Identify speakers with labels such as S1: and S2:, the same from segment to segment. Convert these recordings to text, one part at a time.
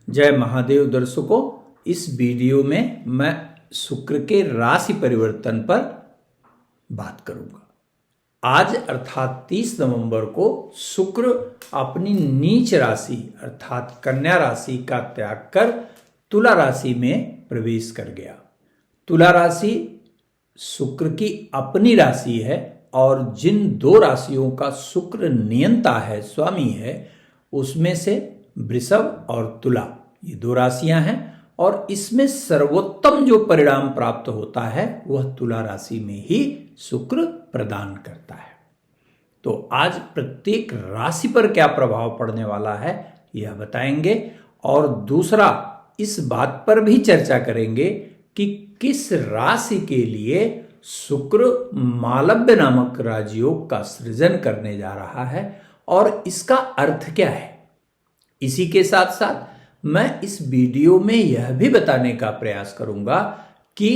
S1: जय महादेव दर्शकों, इस वीडियो में मैं शुक्र के राशि परिवर्तन पर बात करूंगा। आज अर्थात 30 नवंबर को शुक्र अपनी नीच राशि अर्थात कन्या राशि का त्याग कर तुला राशि में प्रवेश कर गया। तुला राशि शुक्र की अपनी राशि है और जिन दो राशियों का शुक्र नियंता है, स्वामी है, उसमें से वृषभ और तुला ये दो राशियां हैं और इसमें सर्वोत्तम जो परिणाम प्राप्त होता है वह तुला राशि में ही शुक्र प्रदान करता है। तो आज प्रत्येक राशि पर क्या प्रभाव पड़ने वाला है यह बताएंगे और दूसरा इस बात पर भी चर्चा करेंगे कि किस राशि के लिए शुक्र मालव्य नामक राजयोग का सृजन करने जा रहा है और इसका अर्थ क्या है। इसी के साथ साथ मैं इस वीडियो में यह भी बताने का प्रयास करूंगा कि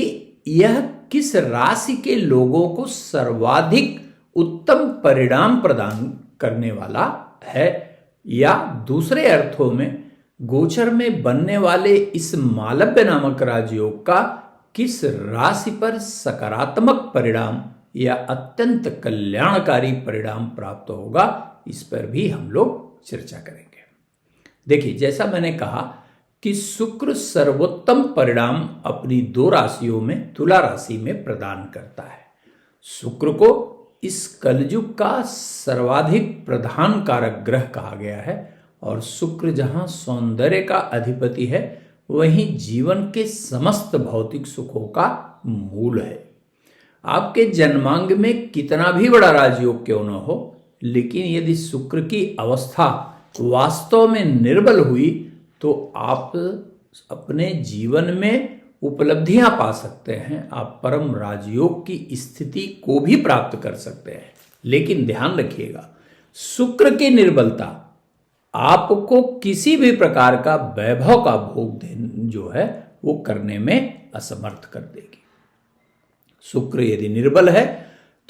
S1: यह किस राशि के लोगों को सर्वाधिक उत्तम परिणाम प्रदान करने वाला है, या दूसरे अर्थों में गोचर में बनने वाले इस मालव्य नामक राजयोग का किस राशि पर सकारात्मक परिणाम या अत्यंत कल्याणकारी परिणाम प्राप्त होगा, इस पर भी हम लोग चर्चा करेंगे। देखिए, जैसा मैंने कहा कि शुक्र सर्वोत्तम परिणाम अपनी दो राशियों में तुला राशि में प्रदान करता है। शुक्र को इस कलयुग का सर्वाधिक प्रधान कारक ग्रह कहा गया है और शुक्र जहां सौंदर्य का अधिपति है वहीं जीवन के समस्त भौतिक सुखों का मूल है। आपके जन्मांग में कितना भी बड़ा राजयोग क्यों न हो, लेकिन यदि शुक्र की अवस्था वास्तव में निर्बल हुई तो आप अपने जीवन में उपलब्धियां पा सकते हैं, आप परम राजयोग की स्थिति को भी प्राप्त कर सकते हैं। लेकिन ध्यान रखिएगा, शुक्र की निर्बलता आपको किसी भी प्रकार का वैभव का भोग जो है वो करने में असमर्थ कर देगी। शुक्र यदि निर्बल है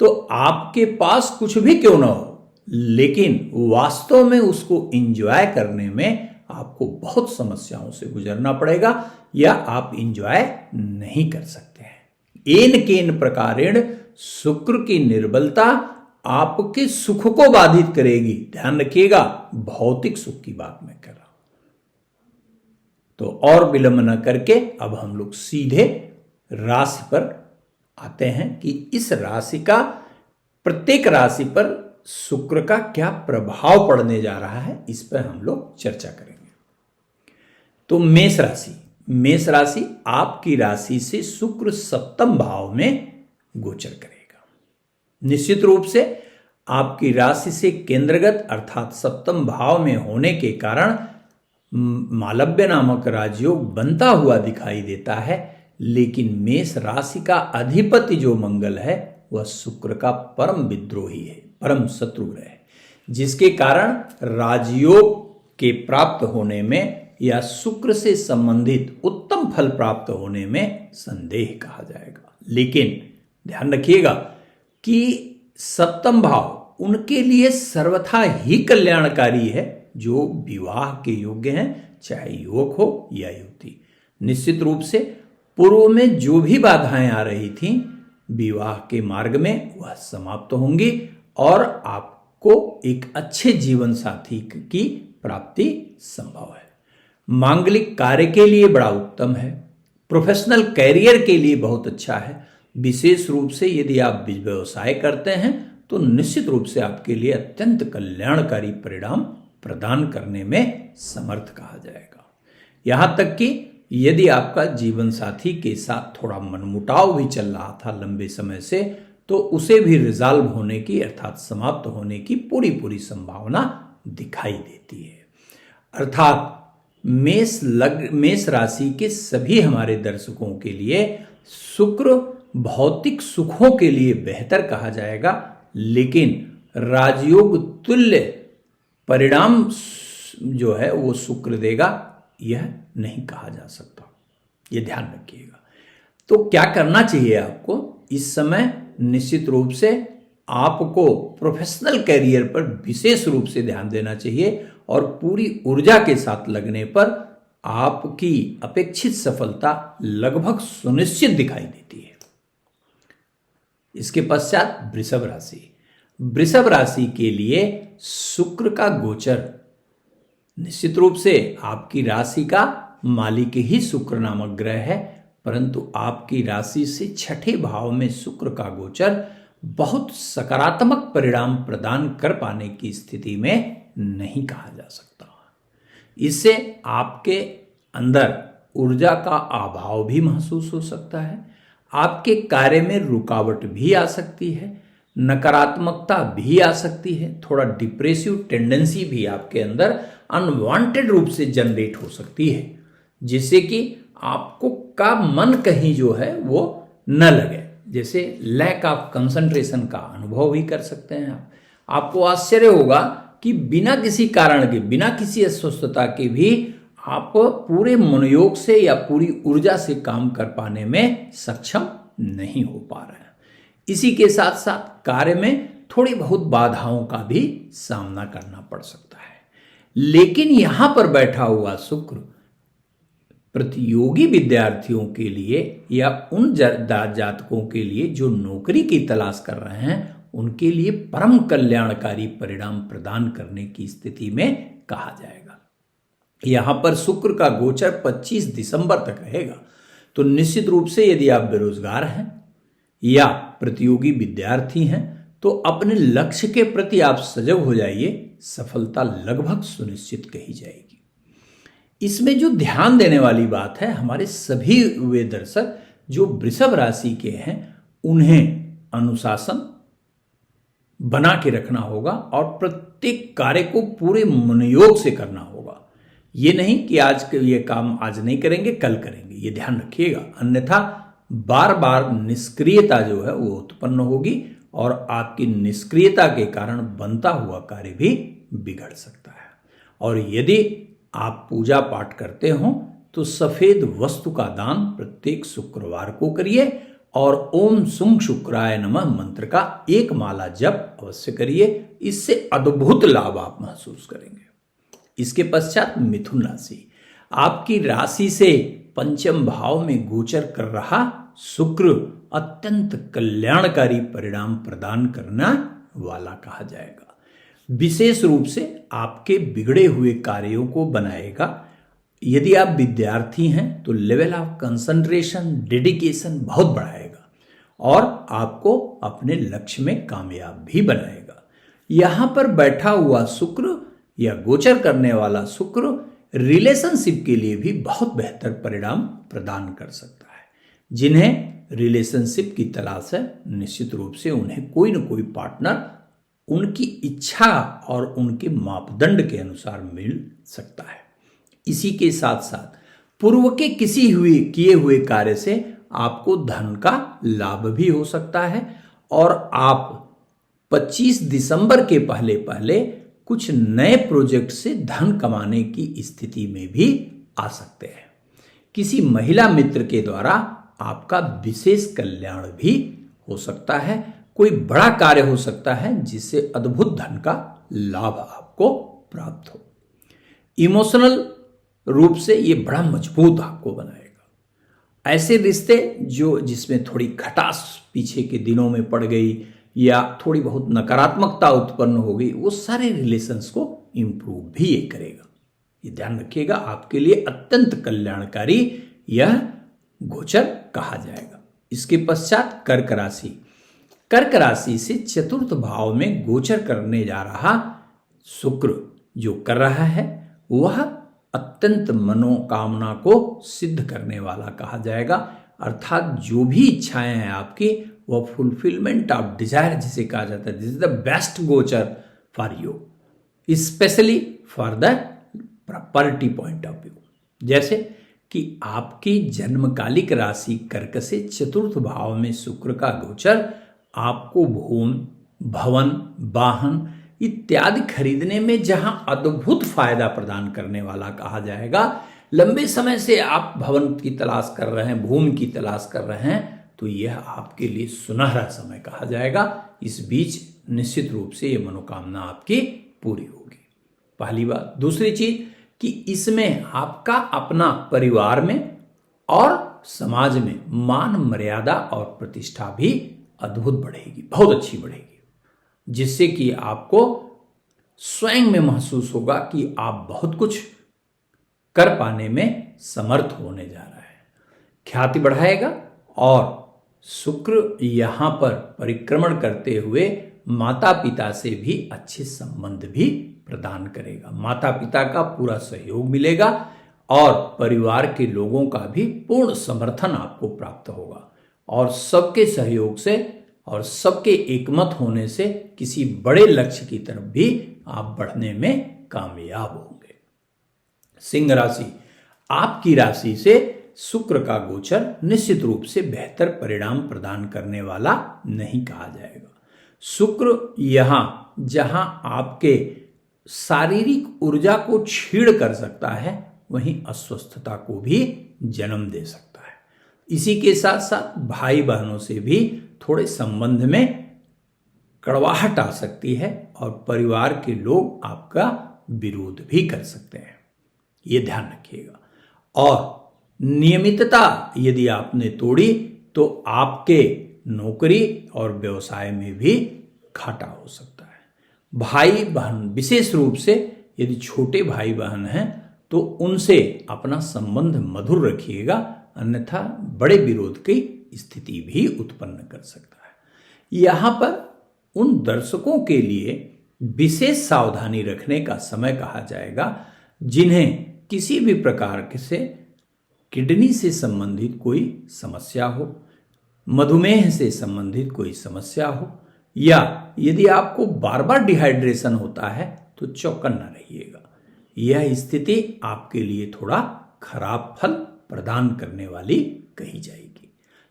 S1: तो आपके पास कुछ भी क्यों ना हो, लेकिन वास्तव में उसको एंजॉय करने में आपको बहुत समस्याओं से गुजरना पड़ेगा या आप एंजॉय नहीं कर सकते हैं। एन केन प्रकारेण शुक्र की निर्बलता आपके सुख को बाधित करेगी। ध्यान रखिएगा, भौतिक सुख की बात मैं कर रहा हूं। तो और विलंब न करके अब हम लोग सीधे राशि पर आते हैं कि इस राशि का प्रत्येक राशि पर शुक्र का क्या प्रभाव पड़ने जा रहा है, इस पर हम लोग चर्चा करेंगे। तो मेष राशि आपकी राशि से शुक्र सप्तम भाव में गोचर करेगा। निश्चित रूप से आपकी राशि से केंद्रगत अर्थात सप्तम भाव में होने के कारण मालव्य नामक राजयोग बनता हुआ दिखाई देता है, लेकिन मेष राशि का अधिपति जो मंगल है वह शुक्र का परम विद्रोही है, परम शत्रु है, जिसके कारण राजयोग के प्राप्त होने में या शुक्र से संबंधित उत्तम फल प्राप्त होने में संदेह कहा जाएगा। लेकिन ध्यान रखिएगा कि सप्तम भाव उनके लिए सर्वथा ही कल्याणकारी है जो विवाह के योग्य हैं, चाहे युवक हो या युवती। निश्चित रूप से पूर्व में जो भी बाधाएं आ रही थीं विवाह के मार्ग में वह समाप्त होंगी और आपको एक अच्छे जीवन साथी की प्राप्ति संभव है। मांगलिक कार्य के लिए बड़ा उत्तम है, प्रोफेशनल कैरियर के लिए बहुत अच्छा है। विशेष रूप से यदि आप व्यवसाय करते हैं तो निश्चित रूप से आपके लिए अत्यंत कल्याणकारी परिणाम प्रदान करने में समर्थ कहा जाएगा। यहां तक कि यदि आपका जीवन साथी के साथ थोड़ा मनमुटाव भी चल रहा था लंबे समय से, तो उसे भी रिजॉल्व होने की अर्थात समाप्त होने की पूरी संभावना दिखाई देती है। अर्थात मेष राशि के सभी हमारे दर्शकों के लिए शुक्र भौतिक सुखों के लिए बेहतर कहा जाएगा, लेकिन राजयोग तुल्य परिणाम जो है वो शुक्र देगा यह नहीं कहा जा सकता। यह ध्यान रखिएगा। तो क्या करना चाहिए आपको इस समय? निश्चित रूप से आपको प्रोफेशनल कैरियर पर विशेष रूप से ध्यान देना चाहिए और पूरी ऊर्जा के साथ लगने पर आपकी अपेक्षित सफलता लगभग सुनिश्चित दिखाई देती है। इसके पश्चात वृषभ राशि। वृषभ राशि के लिए शुक्र का गोचर निश्चित रूप से आपकी राशि का मालिक ही शुक्र नामक ग्रह है, परंतु आपकी राशि से छठे भाव में शुक्र का गोचर बहुत सकारात्मक परिणाम प्रदान कर पाने की स्थिति में नहीं कहा जा सकता। इससे आपके अंदर ऊर्जा का अभाव भी महसूस हो सकता है, आपके कार्य में रुकावट भी आ सकती है, नकारात्मकता भी आ सकती है, थोड़ा डिप्रेसिव टेंडेंसी भी आपके अंदर अनवांटेड रूप से जनरेट हो सकती है, जिससे कि आपको का मन कहीं जो है वो न लगे, जैसे लैक ऑफ कंसंट्रेशन का अनुभव भी कर सकते हैं आप। आपको आश्चर्य होगा कि बिना किसी कारण के, बिना किसी अस्वस्थता के भी आप पूरे मनोयोग से या पूरी ऊर्जा से काम कर पाने में सक्षम नहीं हो पा रहे हैं। इसी के साथ साथ कार्य में थोड़ी बहुत बाधाओं का भी सामना करना पड़ सकता है। लेकिन यहां पर बैठा हुआ शुक्र प्रतियोगी विद्यार्थियों के लिए या उन जातकों के लिए जो नौकरी की तलाश कर रहे हैं, उनके लिए परम कल्याणकारी परिणाम प्रदान करने की स्थिति में कहा जाएगा। यहां पर शुक्र का गोचर 25 दिसंबर तक रहेगा, तो निश्चित रूप से यदि आप बेरोजगार हैं या प्रतियोगी विद्यार्थी हैं तो अपने लक्ष्य के प्रति आप सजग हो जाइए, सफलता लगभग सुनिश्चित कही जाएगी। इसमें जो ध्यान देने वाली बात है, हमारे सभी वे दर्शक जो वृषभ राशि के हैं उन्हें अनुशासन बना के रखना होगा और प्रत्येक कार्य को पूरे मनोयोग से करना होगा। ये नहीं कि आज ये काम आज नहीं करेंगे कल करेंगे, ये ध्यान रखिएगा, अन्यथा बार बार निष्क्रियता जो है वो उत्पन्न होगी और आपकी निष्क्रियता के कारण बनता हुआ कार्य भी बिगड़ सकता है। और यदि आप पूजा पाठ करते हो तो सफेद वस्तु का दान प्रत्येक शुक्रवार को करिए और ओम सुम शुक्राय नमः मंत्र का एक माला जप अवश्य करिए, इससे अद्भुत लाभ आप महसूस करेंगे। इसके पश्चात मिथुन राशि। आपकी राशि से पंचम भाव में गोचर कर रहा शुक्र अत्यंत कल्याणकारी परिणाम प्रदान करना वाला कहा जाएगा। विशेष रूप से आपके बिगड़े हुए कार्यों को बनाएगा। यदि आप विद्यार्थी हैं तो लेवल ऑफ कंसंट्रेशन, डेडिकेशन बहुत बढ़ाएगा और आपको अपने लक्ष्य में कामयाब भी बनाएगा। यहां पर बैठा हुआ शुक्र या गोचर करने वाला शुक्र रिलेशनशिप के लिए भी बहुत बेहतर परिणाम प्रदान कर सकता है। जिन्हें रिलेशनशिप की तलाश है, निश्चित रूप से उन्हें कोई न कोई पार्टनर उनकी इच्छा और उनके मापदंड के अनुसार मिल सकता है। इसी के साथ साथ पूर्व के किए हुए कार्य से आपको धन का लाभ भी हो सकता है और आप 25 दिसंबर के पहले पहले कुछ नए प्रोजेक्ट से धन कमाने की स्थिति में भी आ सकते हैं। किसी महिला मित्र के द्वारा आपका विशेष कल्याण भी हो सकता है। कोई बड़ा कार्य हो सकता है जिससे अद्भुत धन का लाभ आपको प्राप्त हो। इमोशनल रूप से ये बड़ा मजबूत आपको बनाएगा। ऐसे रिश्ते जिसमें थोड़ी खटास पीछे के दिनों में पड़ गई या थोड़ी बहुत नकारात्मकता उत्पन्न हो गई, वो सारे रिलेशंस को इंप्रूव भी ये करेगा। ये ध्यान रखिएगा, आपके लिए अत्यंत कल्याणकारी यह गोचर कहा जाएगा। इसके पश्चात कर्क राशि। कर्क राशि से चतुर्थ भाव में गोचर करने जा रहा शुक्र जो कर रहा है वह अत्यंत मनोकामना को सिद्ध करने वाला कहा जाएगा। अर्थात जो भी इच्छाएं हैं आपकी, वह फुलफिलमेंट ऑफ डिजायर जिसे कहा जाता है, दिस इज द बेस्ट गोचर for you, specially for the property point of view. जैसे कि आपकी जन्मकालिक राशि कर्क से चतुर्थ भाव में शुक्र का गोचर आपको भूमि, भवन, वाहन इत्यादि खरीदने में जहां अद्भुत फायदा प्रदान करने वाला कहा जाएगा। लंबे समय से आप भवन की तलाश कर रहे हैं, भूमि की तलाश कर रहे हैं, तो यह आपके लिए सुनहरा समय कहा जाएगा। इस बीच निश्चित रूप से यह मनोकामना आपकी पूरी होगी। पहली बात। दूसरी चीज कि इसमें आपका अपना परिवार में और समाज में मान मर्यादा और प्रतिष्ठा भी अद्भुत बढ़ेगी, बहुत अच्छी बढ़ेगी, जिससे कि आपको स्वयं में महसूस होगा कि आप बहुत कुछ कर पाने में समर्थ होने जा रहा है। ख्याति बढ़ाएगा और शुक्र यहाँ पर परिक्रमण करते हुए माता पिता से भी अच्छे संबंध भी प्रदान करेगा। माता पिता का पूरा सहयोग मिलेगा और परिवार के लोगों का भी पूर्ण समर्थन आपको प्राप्त होगा और सबके सहयोग से और सबके एकमत होने से किसी बड़े लक्ष्य की तरफ भी आप बढ़ने में कामयाब होंगे। सिंह राशि, आपकी राशि से शुक्र का गोचर निश्चित रूप से बेहतर परिणाम प्रदान करने वाला नहीं कहा जाएगा। शुक्र यहां जहां आपके शारीरिक ऊर्जा को छीड़ कर सकता है, वहीं अस्वस्थता को भी जन्म दे सकता है। इसी के साथ साथ भाई बहनों से भी थोड़े संबंध में कड़वाहट आ सकती है और परिवार के लोग आपका विरोध भी कर सकते हैं, ये ध्यान रखिएगा। और नियमितता यदि आपने तोड़ी तो आपके नौकरी और व्यवसाय में भी घाटा हो सकता है। भाई बहन, विशेष रूप से यदि छोटे भाई बहन हैं तो उनसे अपना संबंध मधुर रखिएगा, अन्यथा बड़े विरोध की स्थिति भी उत्पन्न कर सकता है। यहाँ पर उन दर्शकों के लिए विशेष सावधानी रखने का समय कहा जाएगा जिन्हें किसी भी प्रकार से किडनी से संबंधित कोई समस्या हो, मधुमेह से संबंधित कोई समस्या हो, या यदि आपको बार बार डिहाइड्रेशन होता है तो चौकन्ना रहिएगा। यह स्थिति आपके लिए थोड़ा खराब फल प्रदान करने वाली कही जाएगी।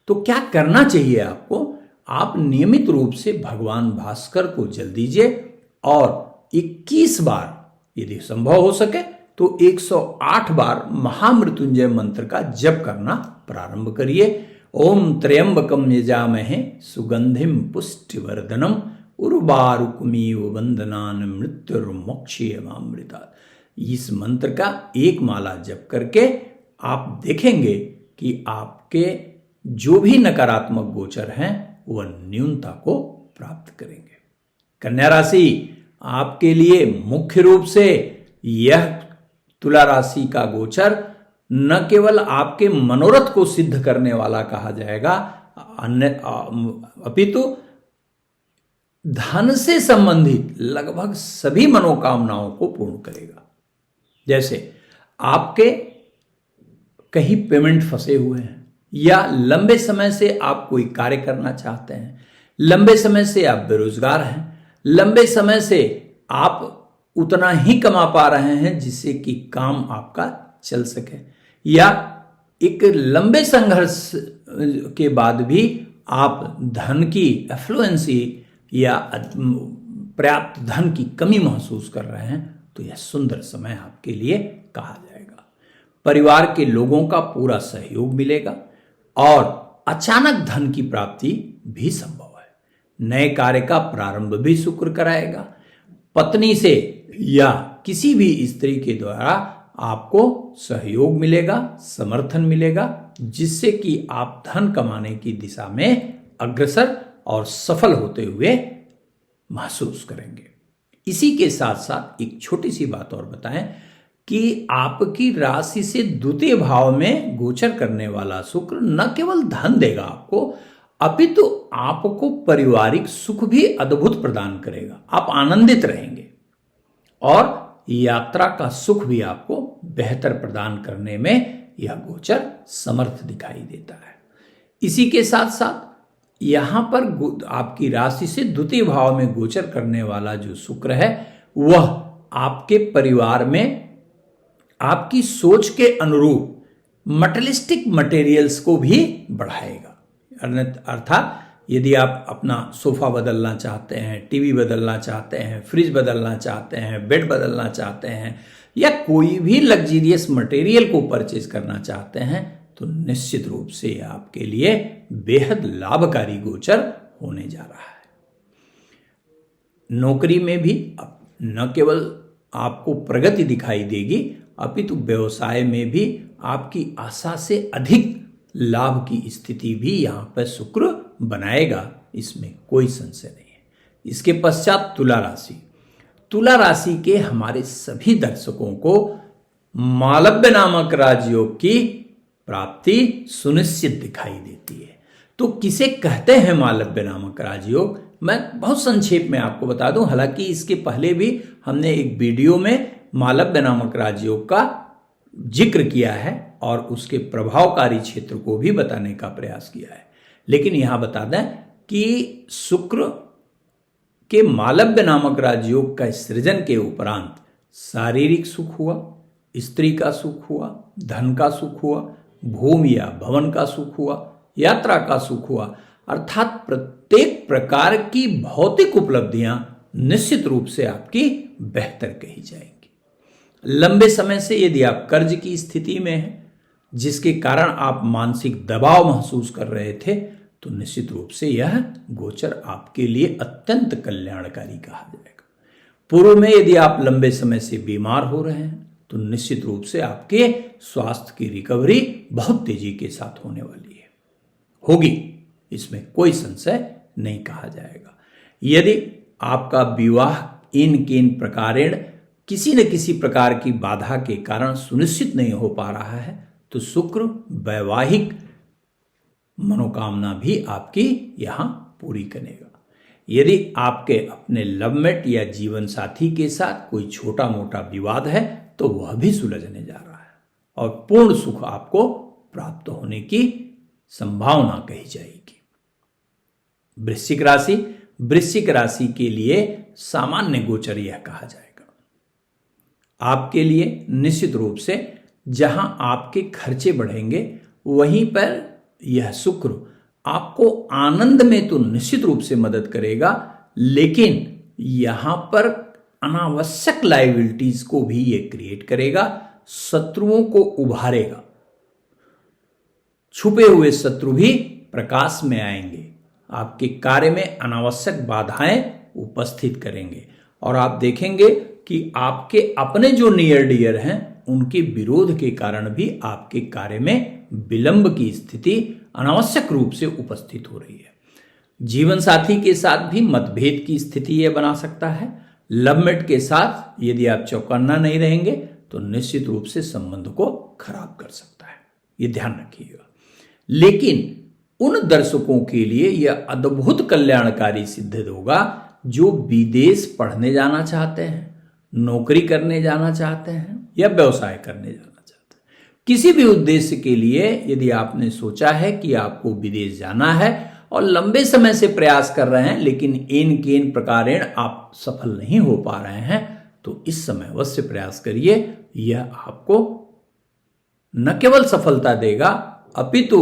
S1: तो क्या करना चाहिए आपको? आप नियमित रूप से भगवान भास्कर को जल दीजिए और 21 बार यदि संभव हो सके तो 108 बार महामृत्युंजय मंत्र का जप करना प्रारंभ करिए। ओम त्र्यंबकम यजामहे सुगंधिम पुष्टिवर्धनम उर्वारुकमिव वंदनान मृत्युर्मोक्षयमामृतात्। इस मंत्र का एक माला जप करके आप देखेंगे कि आपके जो भी नकारात्मक गोचर हैं वह न्यूनता को प्राप्त करेंगे। कन्या राशि, आपके लिए मुख्य रूप से यह तुला राशि का गोचर न केवल आपके मनोरथ को सिद्ध करने वाला कहा जाएगा, अपितु धन से संबंधित लगभग सभी मनोकामनाओं को पूर्ण करेगा। जैसे आपके कहीं पेमेंट फंसे हुए हैं, या लंबे समय से आप कोई कार्य करना चाहते हैं, लंबे समय से आप बेरोजगार हैं, लंबे समय से आप उतना ही कमा पा रहे हैं जिससे कि काम आपका चल सके, या एक लंबे संघर्ष के बाद भी आप धन की एफ्लुएंसी या पर्याप्त धन की कमी महसूस कर रहे हैं, तो यह सुंदर समय आपके लिए कहा जाएगा। परिवार के लोगों का पूरा सहयोग मिलेगा और अचानक धन की प्राप्ति भी संभव है। नए कार्य का प्रारंभ भी शुक्र कराएगा। पत्नी से या किसी भी स्त्री के द्वारा आपको सहयोग मिलेगा, समर्थन मिलेगा, जिससे कि आप धन कमाने की दिशा में अग्रसर और सफल होते हुए महसूस करेंगे। इसी के साथ साथ एक छोटी सी बात और बताएं कि आपकी राशि से द्वितीय भाव में गोचर करने वाला शुक्र न केवल धन देगा आपको, अपितु आपको पारिवारिक सुख भी अद्भुत प्रदान करेगा। आप आनंदित रहेंगे और यात्रा का सुख भी आपको बेहतर प्रदान करने में यह गोचर समर्थ दिखाई देता है। इसी के साथ साथ यहां पर आपकी राशि से द्वितीय भाव में गोचर करने वाला जो शुक्र है वह आपके परिवार में आपकी सोच के अनुरूप मटेरियलिस्टिक मटेरियल्स को भी बढ़ाएगा। अर्थात यदि आप अपना सोफा बदलना चाहते हैं, टीवी बदलना चाहते हैं, फ्रिज बदलना चाहते हैं, बेड बदलना चाहते हैं, या कोई भी लग्जीरियस मटेरियल को परचेज करना चाहते हैं, तो निश्चित रूप से आपके लिए बेहद लाभकारी गोचर होने जा रहा है। नौकरी में भी न केवल आपको प्रगति दिखाई देगी, अपितु व्यवसाय में भी आपकी आशा से अधिक लाभ की स्थिति भी यहाँ पर शुक्र बनाएगा, इसमें कोई संशय नहीं है। इसके पश्चात तुला राशि। तुला राशि के हमारे सभी दर्शकों को मालव्य नामक राजयोग की प्राप्ति सुनिश्चित दिखाई देती है। तो किसे कहते हैं मालव्य नामक राजयोग, मैं बहुत संक्षेप में आपको बता दूं। हालांकि इसके पहले भी हमने एक वीडियो में मालव्य नामक राजयोग का जिक्र किया है और उसके प्रभावकारी क्षेत्र को भी बताने का प्रयास किया है, लेकिन यहां बता दें कि शुक्र के मालव्य नामक राजयोग का सृजन के उपरांत शारीरिक सुख हुआ, स्त्री का सुख हुआ, धन का सुख हुआ, भूमि या भवन का सुख हुआ, यात्रा का सुख हुआ, अर्थात प्रत्येक प्रकार की भौतिक उपलब्धियां निश्चित रूप से आपकी बेहतर कही जाएंगी। लंबे समय से यदि आप कर्ज की स्थिति में हैं, जिसके कारण आप मानसिक दबाव महसूस कर रहे थे, तो निश्चित रूप से यह गोचर आपके लिए अत्यंत कल्याणकारी कहा जाएगा। पूर्व में यदि आप लंबे समय से बीमार हो रहे हैं, तो निश्चित रूप से आपके स्वास्थ्य की रिकवरी बहुत तेजी के साथ होने वाली है, होगी, इसमें कोई संशय नहीं कहा जाएगा। यदि आपका विवाह इन किन प्रकारेण किसी न किसी प्रकार की बाधा के कारण सुनिश्चित नहीं हो पा रहा है, तो शुक्र वैवाहिक मनोकामना भी आपकी यहां पूरी करेगा। यदि आपके अपने लवमेट या जीवन साथी के साथ कोई छोटा मोटा विवाद है, तो वह भी सुलझने जा रहा है और पूर्ण सुख आपको प्राप्त होने की संभावना कही जाएगी। वृश्चिक राशि। वृश्चिक राशि के लिए सामान्य गोचर यह कहा जाएगा। आपके लिए निश्चित रूप से जहां आपके खर्चे बढ़ेंगे, वहीं पर यह शुक्र आपको आनंद में तो निश्चित रूप से मदद करेगा, लेकिन यहां पर अनावश्यक लायबिलिटीज को भी यह क्रिएट करेगा, शत्रुओं को उभारेगा। छुपे हुए शत्रु भी प्रकाश में आएंगे, आपके कार्य में अनावश्यक बाधाएं उपस्थित करेंगे और आप देखेंगे कि आपके अपने जो नियर डियर हैं, उनके विरोध के कारण भी आपके कार्य में विलंब की स्थिति अनावश्यक रूप से उपस्थित हो रही है। जीवन साथी के साथ भी मतभेद की स्थिति यह बना सकता है। लवमेट के साथ यदि आप चौकन्ना नहीं रहेंगे, तो निश्चित रूप से संबंध को खराब कर सकता है, ये ध्यान रखिएगा। लेकिन उन दर्शकों के लिए यह अद्भुत कल्याणकारी सिद्ध होगा जो विदेश पढ़ने जाना चाहते हैं, नौकरी करने जाना चाहते हैं या व्यवसाय करने जाना चाहते हैं। किसी भी उद्देश्य के लिए यदि आपने सोचा है कि आपको विदेश जाना है और लंबे समय से प्रयास कर रहे हैं, लेकिन इन केन प्रकारेण आप सफल नहीं हो पा रहे हैं, तो इस समय अवश्य प्रयास करिए। यह आपको न केवल सफलता देगा, अपितु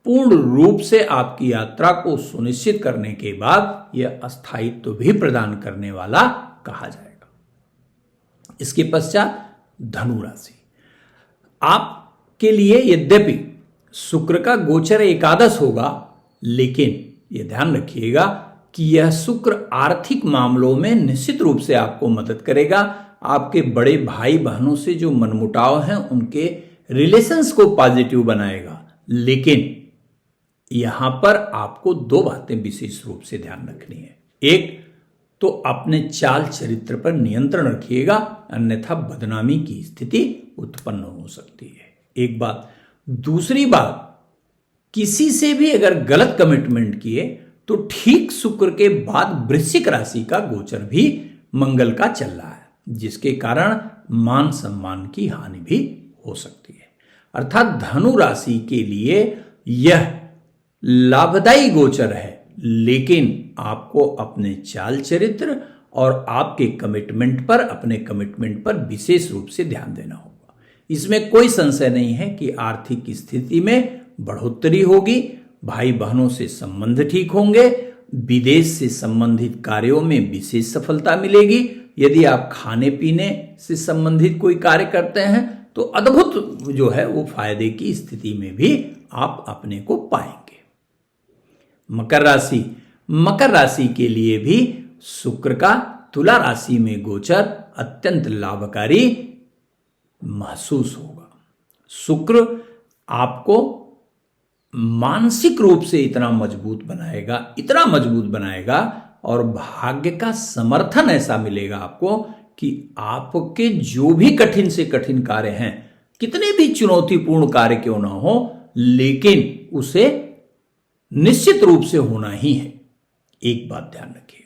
S1: पूर्ण रूप से आपकी यात्रा को सुनिश्चित करने के बाद यह अस्थायित्व भी प्रदान करने वाला कहा जाएगा। इसके पश्चात धनु राशि। आपके लिए यद्यपि शुक्र का गोचर एकादश होगा, लेकिन यह ध्यान रखिएगा कि यह शुक्र आर्थिक मामलों में निश्चित रूप से आपको मदद करेगा। आपके बड़े भाई बहनों से जो मनमुटाव हैं, उनके रिलेशंस को पॉजिटिव बनाएगा। लेकिन यहां पर आपको दो बातें विशेष रूप से ध्यान रखनी है। एक तो अपने चाल चरित्र पर नियंत्रण रखिएगा, अन्यथा बदनामी की स्थिति उत्पन्न हो सकती है, एक बात। दूसरी बात, किसी से भी अगर गलत कमिटमेंट किए तो ठीक शुक्र के बाद वृश्चिक राशि का गोचर भी मंगल का चल रहा है, जिसके कारण मान सम्मान की हानि भी हो सकती है। अर्थात धनु राशि के लिए यह लाभदायी गोचर है, लेकिन आपको अपने चाल चरित्र और आपके अपने कमिटमेंट पर विशेष रूप से ध्यान देना होगा। इसमें कोई संशय नहीं है कि आर्थिक स्थिति में बढ़ोतरी होगी, भाई बहनों से संबंध ठीक होंगे, विदेश से संबंधित कार्यों में विशेष सफलता मिलेगी। यदि आप खाने पीने से संबंधित कोई कार्य करते हैं, तो अद्भुत जो है वो फायदे की स्थिति में भी आप अपने को पाएंगे। मकर राशि। मकर राशि के लिए भी शुक्र का तुला राशि में गोचर अत्यंत लाभकारी महसूस होगा। शुक्र आपको मानसिक रूप से इतना मजबूत बनाएगा और भाग्य का समर्थन ऐसा मिलेगा आपको कि आपके जो भी कठिन से कठिन कार्य हैं, कितने भी चुनौतीपूर्ण कार्य क्यों ना हो, लेकिन उसे निश्चित रूप से होना ही है। एक बात ध्यान रखिएगा,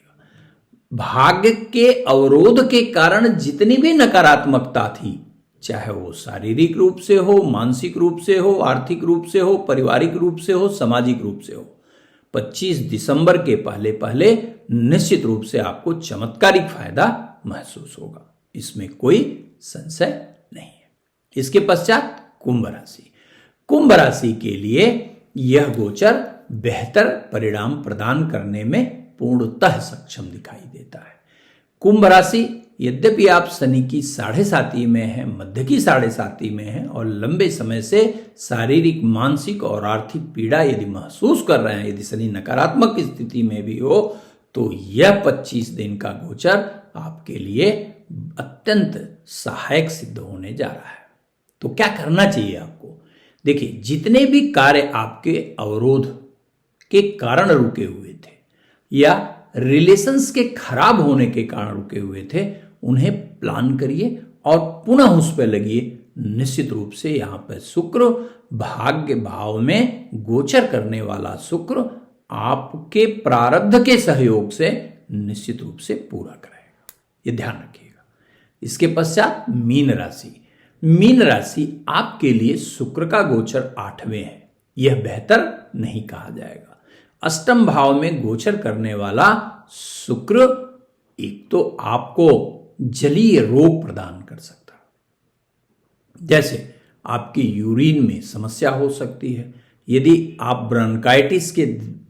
S1: भाग्य के अवरोध के कारण जितनी भी नकारात्मकता थी, चाहे वो शारीरिक रूप से हो, मानसिक रूप से हो, आर्थिक रूप से हो, पारिवारिक रूप से हो, सामाजिक रूप से हो, 25 दिसंबर के पहले पहले निश्चित रूप से आपको चमत्कारिक फायदा महसूस होगा, इसमें कोई संशय नहीं है। इसके पश्चात कुंभ राशि के लिए यह गोचर बेहतर परिणाम प्रदान करने में पूर्णतः सक्षम दिखाई देता है। कुंभ राशि यद्यपि आप शनि की 7.5 में है, मध्य की 7.5 में है और लंबे समय से शारीरिक, मानसिक और आर्थिक पीड़ा यदि महसूस कर रहे हैं, यदि शनि नकारात्मक स्थिति में भी हो, तो यह 25 दिन का गोचर आपके लिए अत्यंत सहायक सिद्ध होने जा रहा है। तो क्या करना चाहिए आपको? देखिए, जितने भी कार्य आपके अवरोध के कारण रुके हुए थे या रिलेशंस के खराब होने के कारण रुके हुए थे, उन्हें प्लान करिए और पुनः उस पर लगिए। निश्चित रूप से यहां पर शुक्र, भाग्य भाव में गोचर करने वाला शुक्र आपके प्रारब्ध के सहयोग से निश्चित रूप से पूरा कराएगा, ये ध्यान रखिएगा। इसके पश्चात मीन राशि आपके लिए शुक्र का गोचर 8वें है, यह बेहतर नहीं कहा जाएगा। अष्टम भाव में गोचर करने वाला शुक्र एक तो आपको जलीय रोग प्रदान कर सकता है, जैसे आपकी यूरिन में समस्या हो सकती है, यदि आप ब्रोंकाइटिस के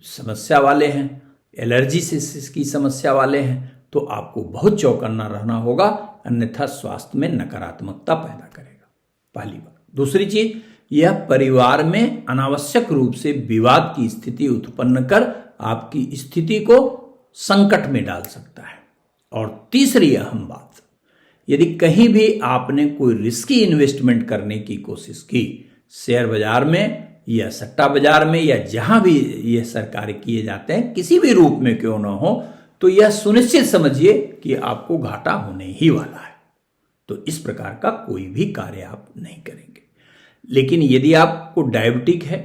S1: समस्या वाले हैं, एलर्जी से की समस्या वाले हैं, तो आपको बहुत चौकन्ना रहना होगा, अन्यथा स्वास्थ्य में नकारात्मकता पैदा करेगा, पहली बात। दूसरी चीज, यह परिवार में अनावश्यक रूप से विवाद की स्थिति उत्पन्न कर आपकी स्थिति को संकट में डाल सकता है। और तीसरी अहम बात, यदि कहीं भी आपने कोई रिस्की इन्वेस्टमेंट करने की कोशिश की, शेयर बाजार में या सट्टा बाजार में या जहां भी यह सरकार किए जाते हैं, किसी भी रूप में क्यों ना हो, तो यह सुनिश्चित समझिए कि आपको घाटा होने ही वाला है। तो इस प्रकार का कोई भी कार्य आप नहीं करेंगे। लेकिन यदि आपको डायबिटिक है,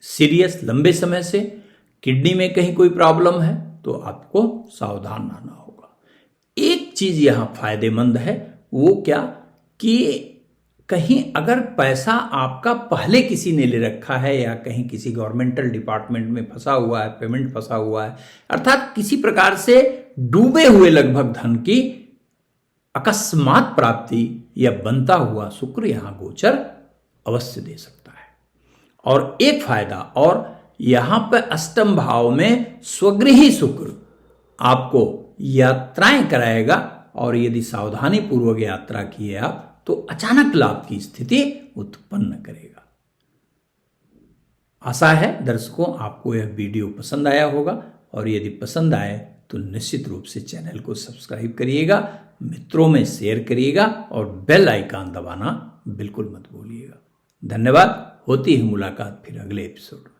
S1: सीरियस लंबे समय से, किडनी में कहीं कोई प्रॉब्लम है, तो आपको सावधान रहना होगा। एक चीज यहां फायदेमंद है, वो क्या कि कहीं अगर पैसा आपका पहले किसी ने ले रखा है या कहीं किसी गवर्नमेंटल डिपार्टमेंट में फंसा हुआ है, पेमेंट फंसा हुआ है, अर्थात किसी प्रकार से डूबे हुए लगभग धन की अकस्मात प्राप्ति या बनता हुआ शुक्र यहां गोचर अवश्य दे सकता है। और एक फायदा और, यहां पर अष्टम भाव में स्वगृही शुक्र आपको यात्राएं कराएगा और यदि सावधानी पूर्वक यात्रा किए आप तो अचानक लाभ की स्थिति उत्पन्न करेगा। आशा है दर्शकों आपको यह वीडियो पसंद आया होगा, और यदि पसंद आए तो निश्चित रूप से चैनल को सब्सक्राइब करिएगा, मित्रों में शेयर करिएगा और बेल आइकन दबाना बिल्कुल मत भूलिएगा। धन्यवाद। होती है मुलाकात फिर अगले एपिसोड में।